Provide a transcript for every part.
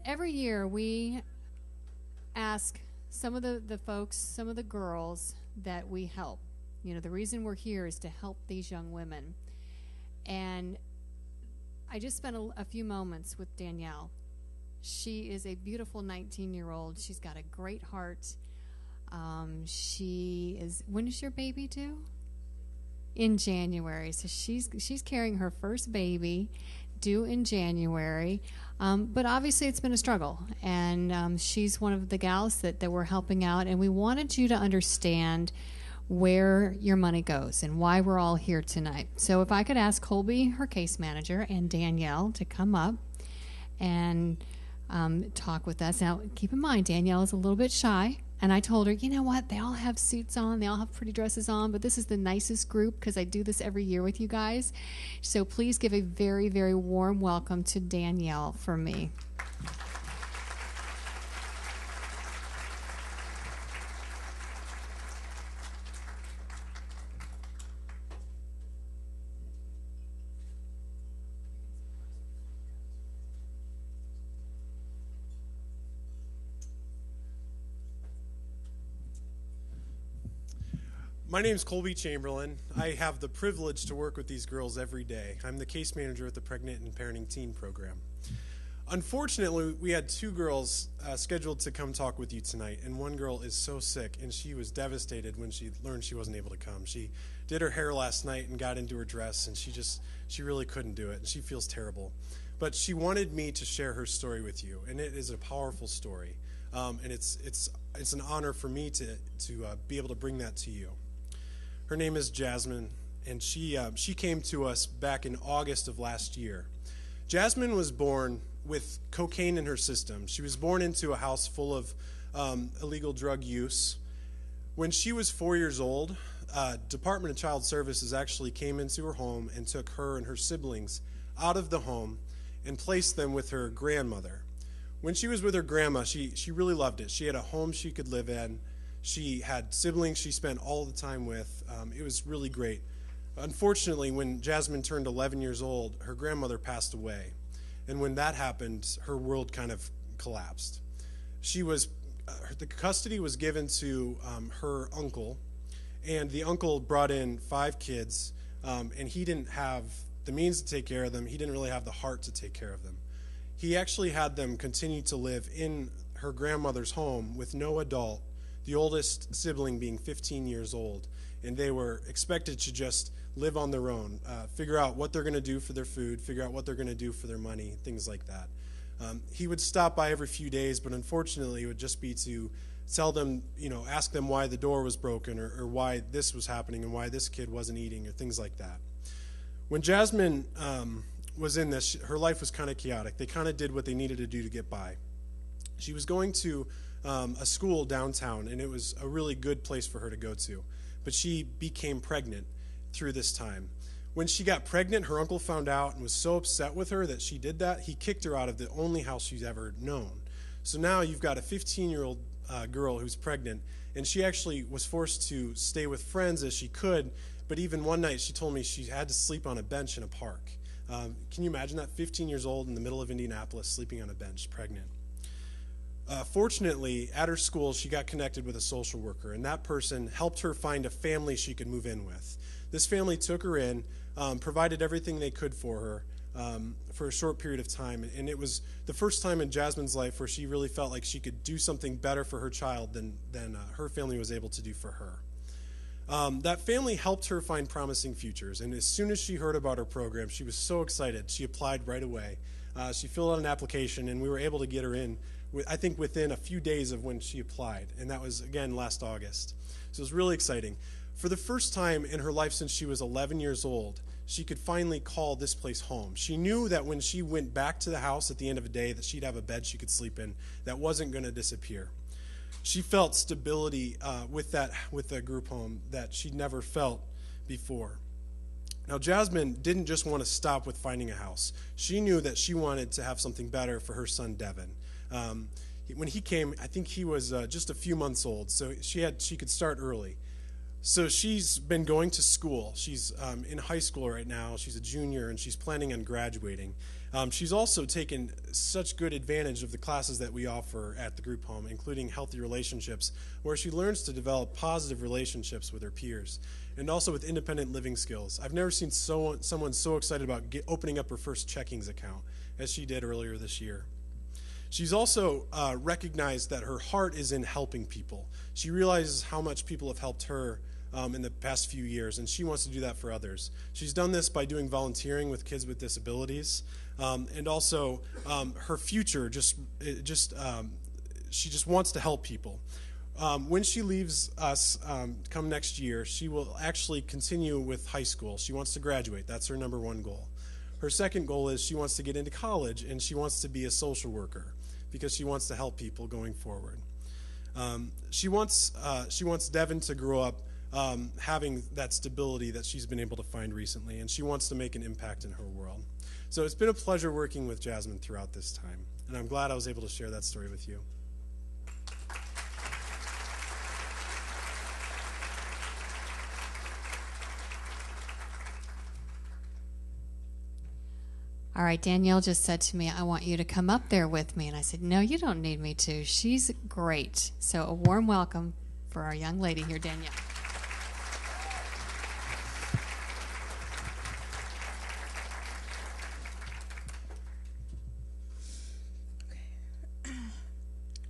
Every year we ask some of the folks, some of the girls that we help. You know, the reason we're here is to help these young women. And I just spent a few moments with Danielle. She is a beautiful 19-year-old. She's got a great heart. When is your baby due? In January. So she's carrying her first baby, due in January. But obviously it's been a struggle. And she's one of the gals that we're helping out. And we wanted you to understand where your money goes and why we're all here tonight. So if I could ask Colby, her case manager, and Danielle to come up and talk with us. Now, keep in mind, Danielle is a little bit shy. And I told her, you know what, they all have suits on, they all have pretty dresses on, but this is the nicest group because I do this every year with you guys. So please give a very, very warm welcome to Danielle for me. My name is Colby Chamberlain. I have the privilege to work with these girls every day. I'm the case manager at the Pregnant and Parenting Teen Program. Unfortunately, we had two girls scheduled to come talk with you tonight, and one girl is so sick, and she was devastated when she learned she wasn't able to come. She did her hair last night and got into her dress, and she really couldn't do it, and she feels terrible. But she wanted me to share her story with you, and it is a powerful story, and it's an honor for me to be able to bring that to you. Her name is Jasmine, and she came to us back in August of last year. Jasmine was born with cocaine in her system. She was born into a house full of illegal drug use. When she was 4 years old, Department of Child Services actually came into her home and took her and her siblings out of the home and placed them with her grandmother. When she was with her grandma, she really loved it. She had a home she could live in. She had siblings she spent all the time with. It was really great. Unfortunately, when Jasmine turned 11 years old, her grandmother passed away. And when that happened, her world kind of collapsed. The custody was given to her uncle, and the uncle brought in 5 kids, and he didn't have the means to take care of them. He didn't really have the heart to take care of them. He actually had them continue to live in her grandmother's home with no adult, the oldest sibling being 15 years old, and they were expected to just live on their own, figure out what they're going to do for their food, figure out what they're going to do for their money, things like that. He would stop by every few days, but unfortunately it would just be to tell them, ask them why the door was broken or why this was happening and why this kid wasn't eating or things like that. When Jasmine was in this, her life was kind of chaotic. They kind of did what they needed to do to get by. She was going to a school downtown, and it was a really good place for her to go to. But she became pregnant through this time. When she got pregnant, her uncle found out and was so upset with her that she did that, he kicked her out of the only house she's ever known. So now you've got a 15-year-old girl who's pregnant, and she actually was forced to stay with friends as she could, but even one night she told me she had to sleep on a bench in a park. Can you imagine that? 15 years old in the middle of Indianapolis, sleeping on a bench, pregnant. Fortunately, at her school, she got connected with a social worker, and that person helped her find a family she could move in with. This family took her in, provided everything they could for her for a short period of time, and it was the first time in Jasmine's life where she really felt like she could do something better for her child than her family was able to do for her. That family helped her find promising futures, and as soon as she heard about her program, she was so excited. She applied right away. She filled out an application, and we were able to get her in, I think, within a few days of when she applied, and that was, again, last August. So it was really exciting. For the first time in her life since she was 11 years old, she could finally call this place home. She knew that when she went back to the house at the end of the day that she'd have a bed she could sleep in that wasn't going to disappear. She felt stability with the group home that she'd never felt before. Now, Jasmine didn't just want to stop with finding a house. She knew that she wanted to have something better for her son, Devin. When he came, I think he was just a few months old, so she could start early. So she's been going to school. She's in high school right now. She's a junior, and she's planning on graduating. She's also taken such good advantage of the classes that we offer at the group home, including healthy relationships, where she learns to develop positive relationships with her peers, and also with independent living skills. I've never seen someone so excited about opening up her first checkings account as she did earlier this year. She's also recognized that her heart is in helping people. She realizes how much people have helped her in the past few years, and she wants to do that for others. She's done this by doing volunteering with kids with disabilities, and also her future, she just wants to help people. When she leaves us come next year, she will actually continue with high school. She wants to graduate. That's her number one goal. Her second goal is she wants to get into college, and she wants to be a social worker because she wants to help people going forward. She wants Devin to grow up having that stability that she's been able to find recently, and she wants to make an impact in her world. So it's been a pleasure working with Jasmine throughout this time, and I'm glad I was able to share that story with you. All right, Danielle just said to me, I want you to come up there with me. And I said, no, you don't need me to. She's great. So a warm welcome for our young lady here, Danielle.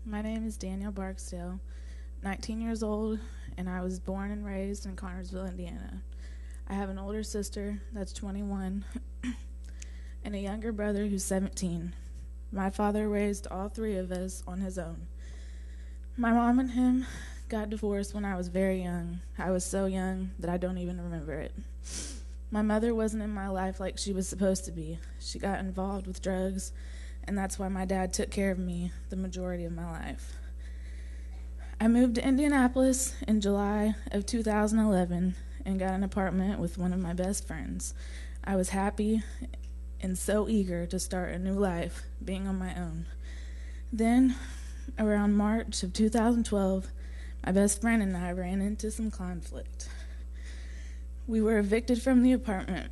My name is Danielle Barksdale, 19 years old, and I was born and raised in Connersville, Indiana. I have an older sister that's 21 and a younger brother who's 17. My father raised all three of us on his own. My mom and him got divorced when I was very young. I was so young that I don't even remember it. My mother wasn't in my life like she was supposed to be. She got involved with drugs, and that's why my dad took care of me the majority of my life. I moved to Indianapolis in July of 2011 and got an apartment with one of my best friends. I was happy and so eager to start a new life, being on my own. Then, around March of 2012, my best friend and I ran into some conflict. We were evicted from the apartment.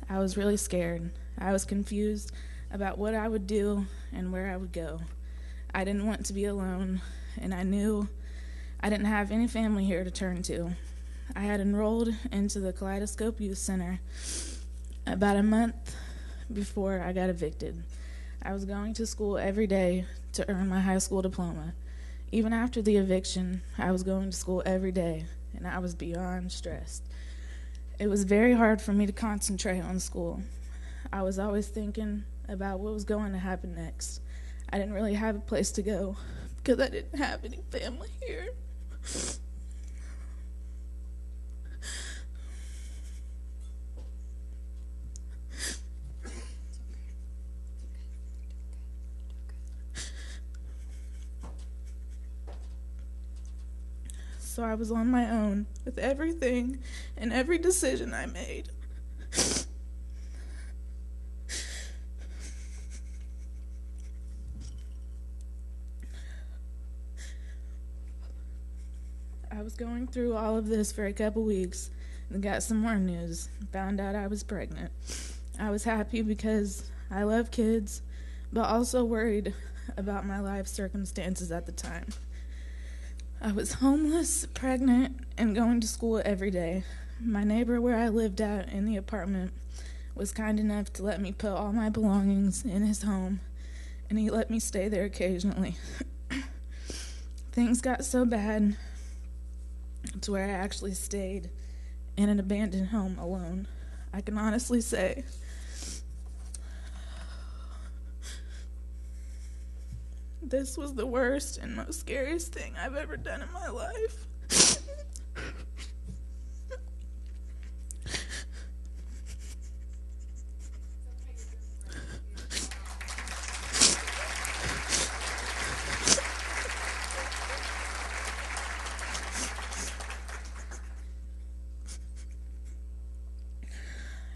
I was really scared. I was confused about what I would do and where I would go. I didn't want to be alone, and I knew I didn't have any family here to turn to. I had enrolled into the Kaleidoscope Youth Center about a month before I got evicted. I was going to school every day to earn my high school diploma. Even after the eviction, I was going to school every day, and I was beyond stressed. It was very hard for me to concentrate on school. I was always thinking about what was going to happen next. I didn't really have a place to go because I didn't have any family here. So I was on my own with everything and every decision I made. I was going through all of this for a couple weeks and got some more news. Found out I was pregnant. I was happy because I love kids, but also worried about my life circumstances at the time. I was homeless, pregnant, and going to school every day. My neighbor where I lived at in the apartment was kind enough to let me put all my belongings in his home, and he let me stay there occasionally. Things got so bad to where I actually stayed in an abandoned home alone. I can honestly say this was the worst and most scariest thing I've ever done in my life.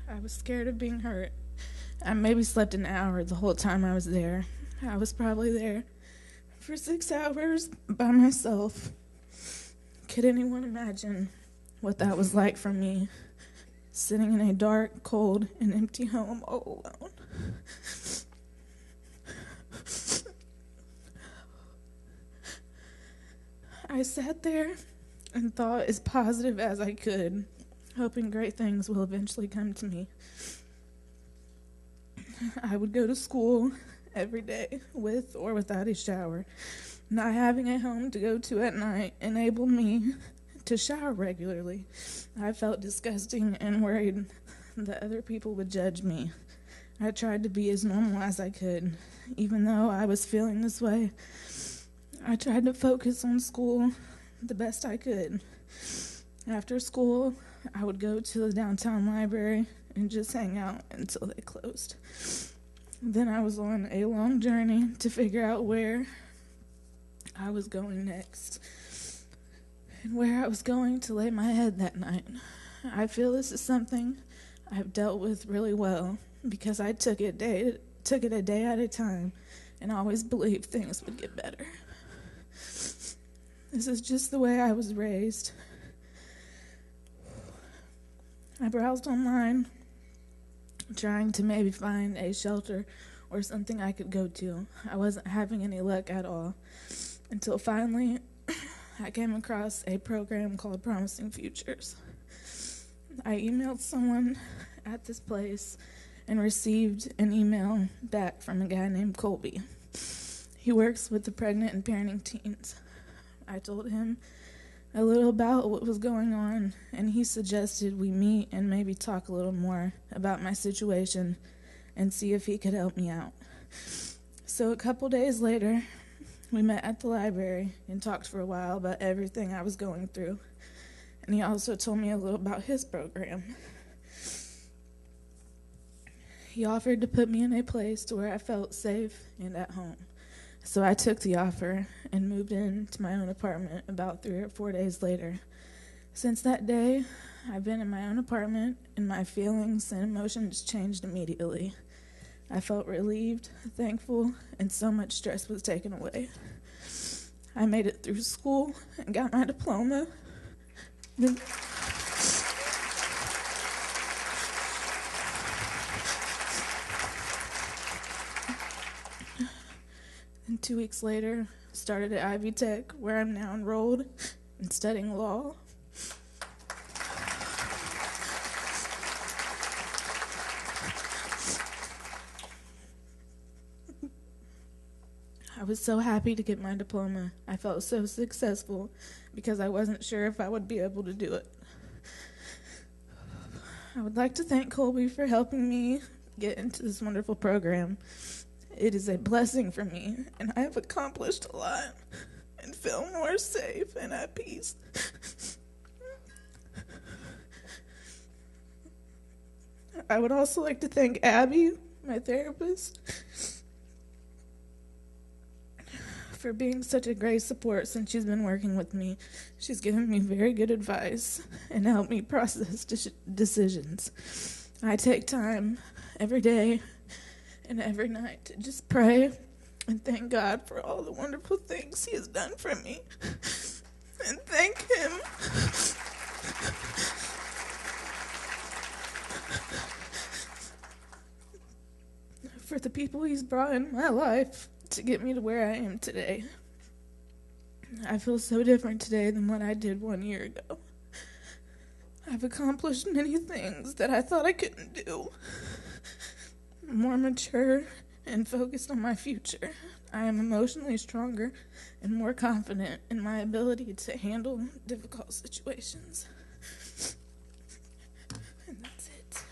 I was scared of being hurt. I maybe slept an hour the whole time I was there. I was probably there for 6 hours by myself. Could anyone imagine what that was like for me, sitting in a dark, cold, and empty home all alone? I sat there and thought as positive as I could, hoping great things will eventually come to me. I would go to school every day with or without a shower. Not having a home to go to at night enabled me to shower regularly. I felt disgusting and worried that other people would judge me. I tried to be as normal as I could. Even though I was feeling this way, I tried to focus on school the best I could. After school, I would go to the downtown library and just hang out until they closed. Then I was on a long journey to figure out where I was going next and where I was going to lay my head that night. I feel this is something I've dealt with really well because I took it a day at a time and always believed things would get better. This is just the way I was raised. I browsed online, trying to maybe find a shelter or something I could go to. I wasn't having any luck at all until finally I came across a program called Promising Futures. I emailed someone at this place and received an email back from a guy named Colby. He works with the pregnant and parenting teens. I told him a little about what was going on, and he suggested we meet and maybe talk a little more about my situation and see if he could help me out. So a couple days later, we met at the library and talked for a while about everything I was going through. And he also told me a little about his program. He offered to put me in a place to where I felt safe and at home. So I took the offer and moved into my own apartment about 3 or 4 days later. Since that day, I've been in my own apartment, and my feelings and emotions changed immediately. I felt relieved, thankful, and so much stress was taken away. I made it through school and got my diploma. And 2 weeks later, started at Ivy Tech, where I'm now enrolled and studying law. I was so happy to get my diploma. I felt so successful because I wasn't sure if I would be able to do it. I would like to thank Colby for helping me get into this wonderful program. It is a blessing for me, and I have accomplished a lot and feel more safe and at peace. I would also like to thank Abby, my therapist, for being such a great support since she's been working with me. She's given me very good advice and helped me process decisions. I take time every day and every night to just pray and thank God for all the wonderful things He has done for me. And thank Him for the people He's brought in my life to get me to where I am today. I feel so different today than what I did 1 year ago. I've accomplished many things that I thought I couldn't do. I'm more mature and focused on my future. I am emotionally stronger and more confident in my ability to handle difficult situations. And that's it.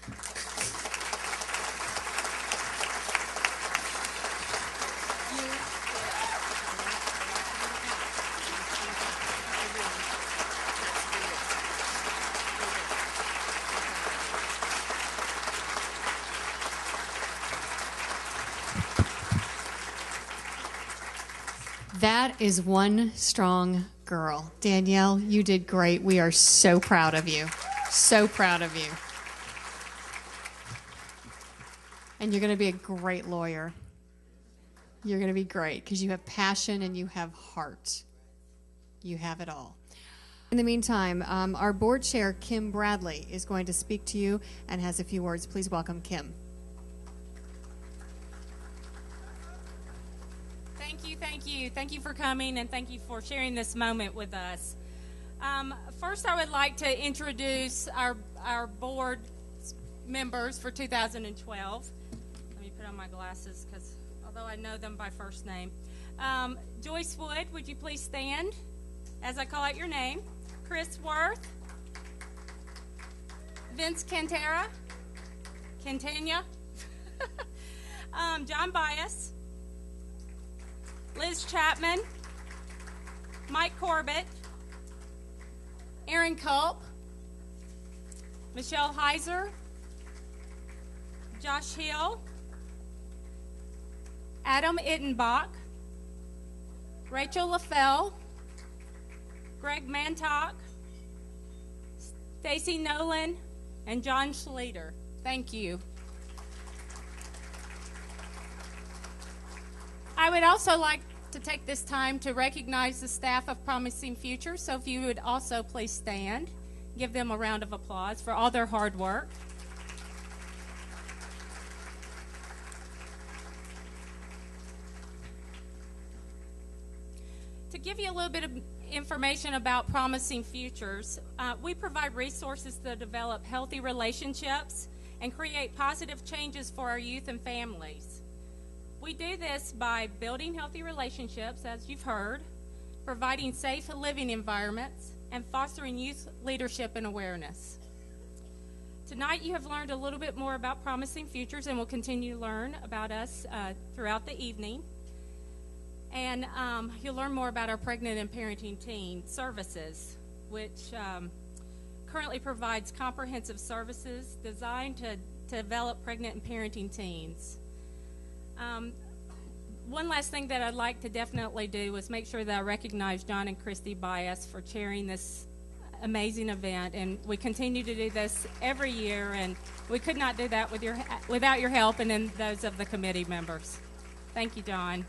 That is one strong girl. Danielle, you did great. We are so proud of you. So proud of you. And you're going to be a great lawyer. You're going to be great because you have passion and you have heart. You have it all. In the meantime, our board chair, Kim Bradley, is going to speak to you and has a few words. Please welcome Kim. Thank you for coming, and thank you for sharing this moment with us. First, I would like to introduce our board members for 2012. Let me put on my glasses, because although I know them by first name. Joyce Wood, would you please stand as I call out your name? Chris Worth. Vince Cantera. John Bias. Liz Chapman, Mike Corbett, Aaron Culp, Michelle Heiser, Josh Hill, Adam Ittenbach, Rachel LaFell, Greg Mantock, Stacy Nolan, and John Schleter. Thank you. I would also like to take this time to recognize the staff of Promising Futures, so if you would also please stand, give them a round of applause for all their hard work. To give you a little bit of information about Promising Futures, we provide resources to develop healthy relationships and create positive changes for our youth and families. We do this by building healthy relationships, as you've heard, providing safe living environments, and fostering youth leadership and awareness. Tonight you have learned a little bit more about Promising Futures and will continue to learn about us throughout the evening. And you'll learn more about our Pregnant and Parenting Teen services, which currently provides comprehensive services designed to develop pregnant and parenting teens. One last thing that I'd like to definitely do is make sure that I recognize John and Christy Bias for chairing this amazing event, and we continue to do this every year, and we could not do that without your help and then those of the committee members. Thank you, John.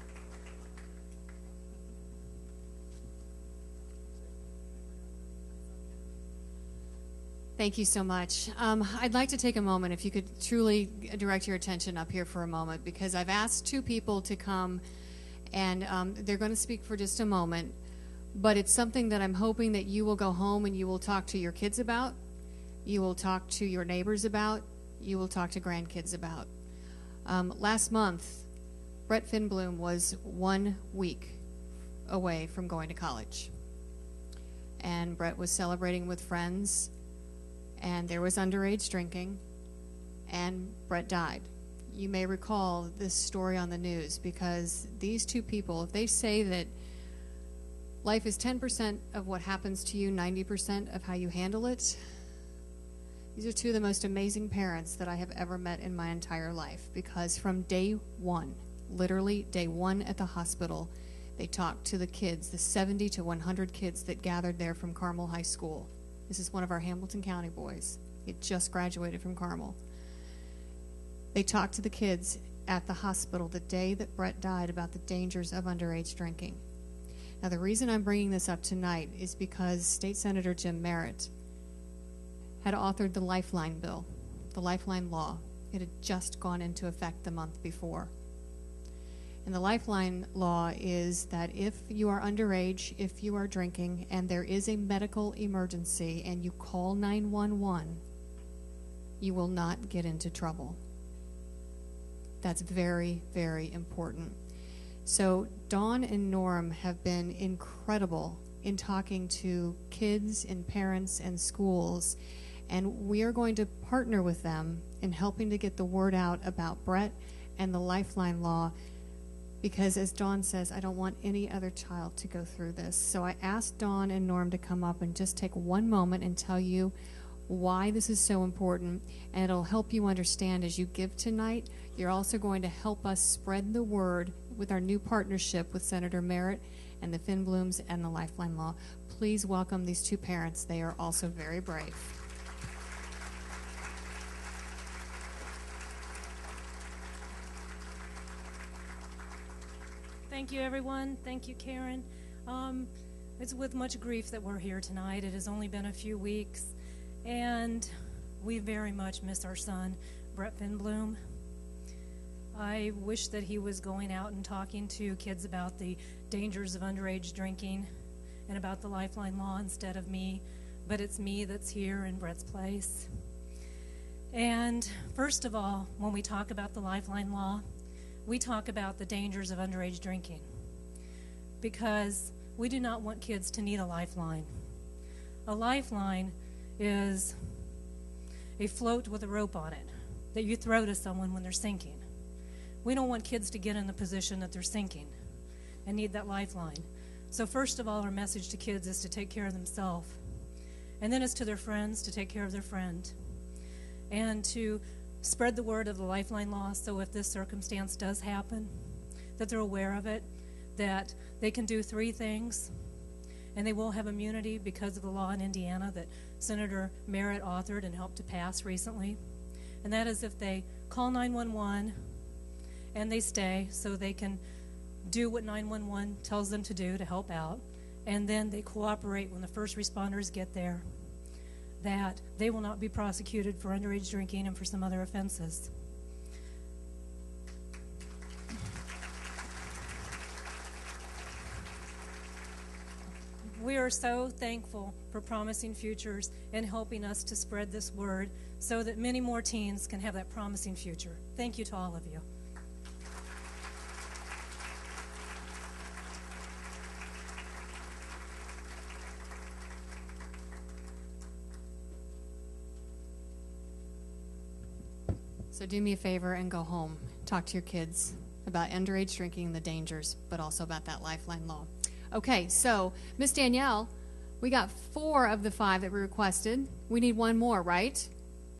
Thank you so much. I'd like to take a moment, if you could truly direct your attention up here for a moment, because I've asked two people to come, and they're going to speak for just a moment, but it's something that I'm hoping that you will go home and you will talk to your kids about, you will talk to your neighbors about, you will talk to grandkids about. Last month, Brett Finbloom was 1 week away from going to college, and Brett was celebrating with friends, and there was underage drinking, and Brett died. You may recall this story on the news, because these two people, if they say that life is 10% of what happens to you, 90% of how you handle it, these are two of the most amazing parents that I have ever met in my entire life, because from day one, literally day one at the hospital, they talked to the kids, the 70 to 100 kids that gathered there from Carmel High School. This is one of our Hamilton County boys. He had just graduated from Carmel. They talked to the kids at the hospital the day that Brett died about the dangers of underage drinking. Now, the reason I'm bringing this up tonight is because State Senator Jim Merritt had authored the Lifeline bill, the Lifeline law. It had just gone into effect the month before. And the Lifeline law is that if you are underage, if you are drinking, and there is a medical emergency and you call 911, you will not get into trouble. That's very, very important. So Dawn and Norm have been incredible in talking to kids and parents and schools, and we are going to partner with them in helping to get the word out about Brett and the Lifeline law, because as Dawn says, I don't want any other child to go through this. So I asked Dawn and Norm to come up and just take one moment and tell you why this is so important, and it'll help you understand as you give tonight. You're also going to help us spread the word with our new partnership with Senator Merritt and the Finblooms and the Lifeline law. Please welcome these two parents. They are also very brave. Thank you, everyone. Thank you, Karen. It's with much grief that we're here tonight. It has only been a few weeks, and we very much miss our son, Brett Finbloom. I wish that he was going out and talking to kids about the dangers of underage drinking and about the Lifeline Law instead of me, but it's me that's here in Brett's place. And first of all, when we talk about the Lifeline Law, we talk about the dangers of underage drinking because we do not want kids to need a lifeline. A lifeline is a float with a rope on it that you throw to someone when they're sinking. We don't want kids to get in the position that they're sinking and need that lifeline. So first of all, our message to kids is to take care of themselves. And then it's to their friends to take care of their friend. And to spread the word of the Lifeline Law so if this circumstance does happen, that they're aware of it, that they can do 3 things, and they will have immunity because of the law in Indiana that Senator Merritt authored and helped to pass recently. And that is if they call 911 and they stay so they can do what 911 tells them to do to help out, and then they cooperate when the first responders get there, that they will not be prosecuted for underage drinking and for some other offenses. We are so thankful for Promising Futures and helping us to spread this word so that many more teens can have that promising future. Thank you to all of you. So do me a favor and go home. Talk to your kids about underage drinking and the dangers, but also about that Lifeline Law. Okay, so Miss Danielle, we got 4 of the 5 that we requested. We need 1 more, right?